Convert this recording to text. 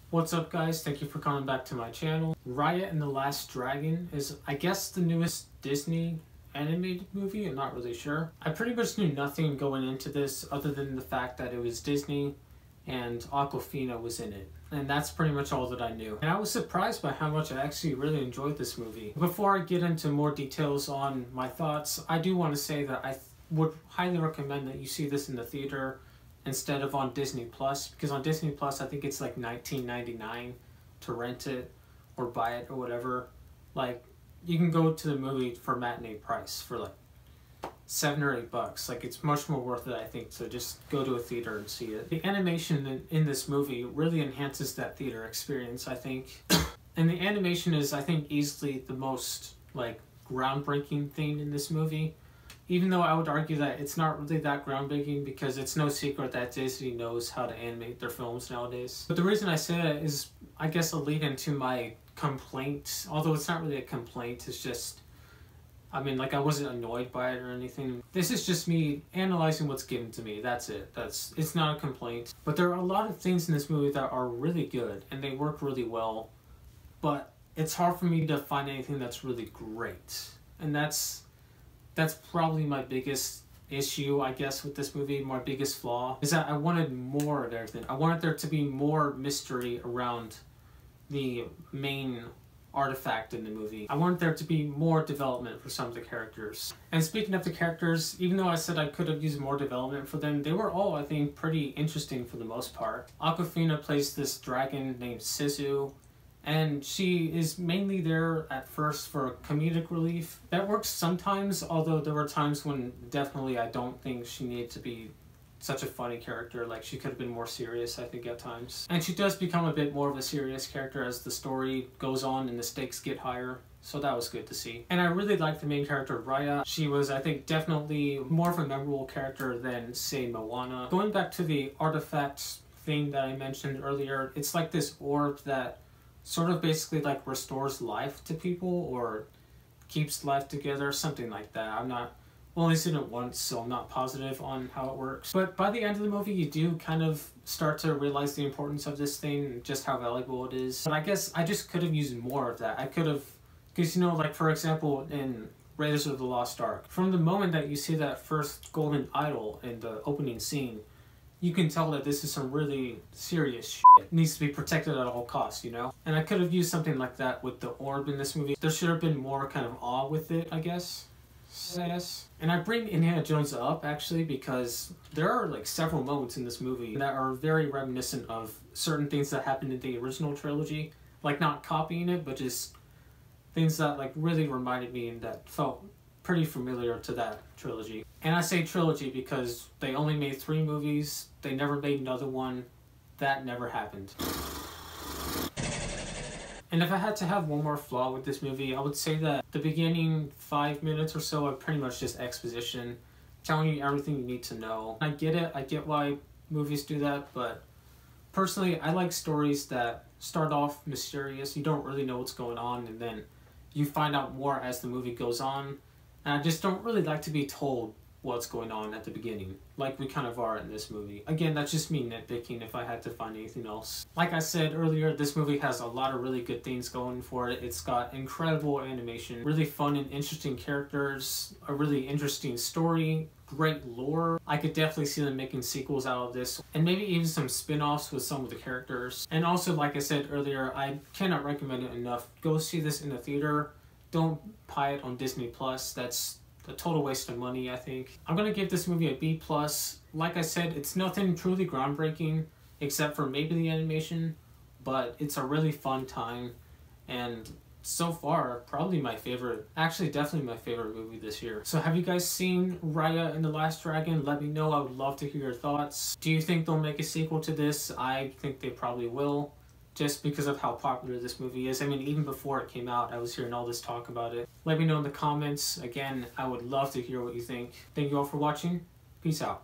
What's up guys, thank you for coming back to my channel. Raya and the Last Dragon is, I guess, the newest Disney animated movie. I'm not really sure. I pretty much knew nothing going into this other than the fact that it was Disney and Awkwafina was in it. And that's pretty much all that I knew. And I was surprised by how much I actually really enjoyed this movie. Before I get into more details on my thoughts, I do want to say that I would highly recommend that you see this in the theater instead of on Disney Plus, because on Disney Plus I think it's like $19.99 to rent it or buy it or whatever. Like, you can go to the movie for matinee price for like $7 or $8. Like, it's much more worth it, I think, to just go to a theater and see it. The animation in this movie really enhances that theater experience, I think. And the animation is, I think, easily the most like groundbreaking thing in this movie. Even though I would argue that it's not really that groundbreaking, because it's no secret that Disney knows how to animate their films nowadays. But the reason I say that is, I guess, a lead into my complaint. Although it's not really a complaint, it's just, I mean, like, I wasn't annoyed by it or anything. This is just me analyzing what's given to me. That's it. It's not a complaint. But there are a lot of things in this movie that are really good, and they work really well. But it's hard for me to find anything that's really great. And that's probably my biggest issue, I guess, with this movie. My biggest flaw is that I wanted more of everything. I wanted there to be more mystery around the main artifact in the movie. I wanted there to be more development for some of the characters. And speaking of the characters, even though I said I could have used more development for them, they were all, I think, pretty interesting for the most part. Awkwafina plays this dragon named Sisu, and she is mainly there at first for comedic relief. That works sometimes, although there were times when definitely I don't think she needed to be such a funny character. Like, she could have been more serious, I think, at times. And she does become a bit more of a serious character as the story goes on and the stakes get higher. So that was good to see. And I really liked the main character, Raya. She was, I think, definitely more of a memorable character than, say, Moana. Going back to the artifact thing that I mentioned earlier, it's like this orb that sort of basically like restores life to people or keeps life together, something like that. I've only seen it once, so I'm not positive on how it works. But by the end of the movie, you do kind of start to realize the importance of this thing and just how valuable it is. But I guess I just could have used more of that. I could have, because, you know, like, for example, in Raiders of the Lost Ark, from the moment that you see that first golden idol in the opening scene, you can tell that this is some really serious shit. It needs to be protected at all costs, you know? And I could have used something like that with the orb in this movie. There should have been more kind of awe with it, I guess. And I bring Indiana Jones up, actually, because there are like several moments in this movie that are very reminiscent of certain things that happened in the original trilogy. Like, not copying it, but just things that like really reminded me and that felt pretty familiar to that trilogy. And I say trilogy because they only made 3 movies. They never made another one. That never happened. And if I had to have one more flaw with this movie, I would say that the beginning 5 minutes or so are pretty much just exposition, telling you everything you need to know. I get it. I get why movies do that, but personally, I like stories that start off mysterious. You don't really know what's going on, and then you find out more as the movie goes on. And I just don't really like to be told what's going on at the beginning, like we kind of are in this movie. Again, that's just me nitpicking if I had to find anything else. Like I said earlier, this movie has a lot of really good things going for it. It's got incredible animation, really fun and interesting characters, a really interesting story, great lore. I could definitely see them making sequels out of this, and maybe even some spin-offs with some of the characters. And also, like I said earlier, I cannot recommend it enough. Go see this in the theater. Don't buy it on Disney Plus. That's a total waste of money, I think. I'm gonna give this movie a B+. Like I said, it's nothing truly groundbreaking except for maybe the animation, but it's a really fun time, and so far, probably my favorite, actually definitely my favorite movie this year. So have you guys seen Raya and the Last Dragon? Let me know. I would love to hear your thoughts. Do you think they'll make a sequel to this? I think they probably will, just because of how popular this movie is. I mean, even before it came out, I was hearing all this talk about it. Let me know in the comments. Again, I would love to hear what you think. Thank you all for watching. Peace out.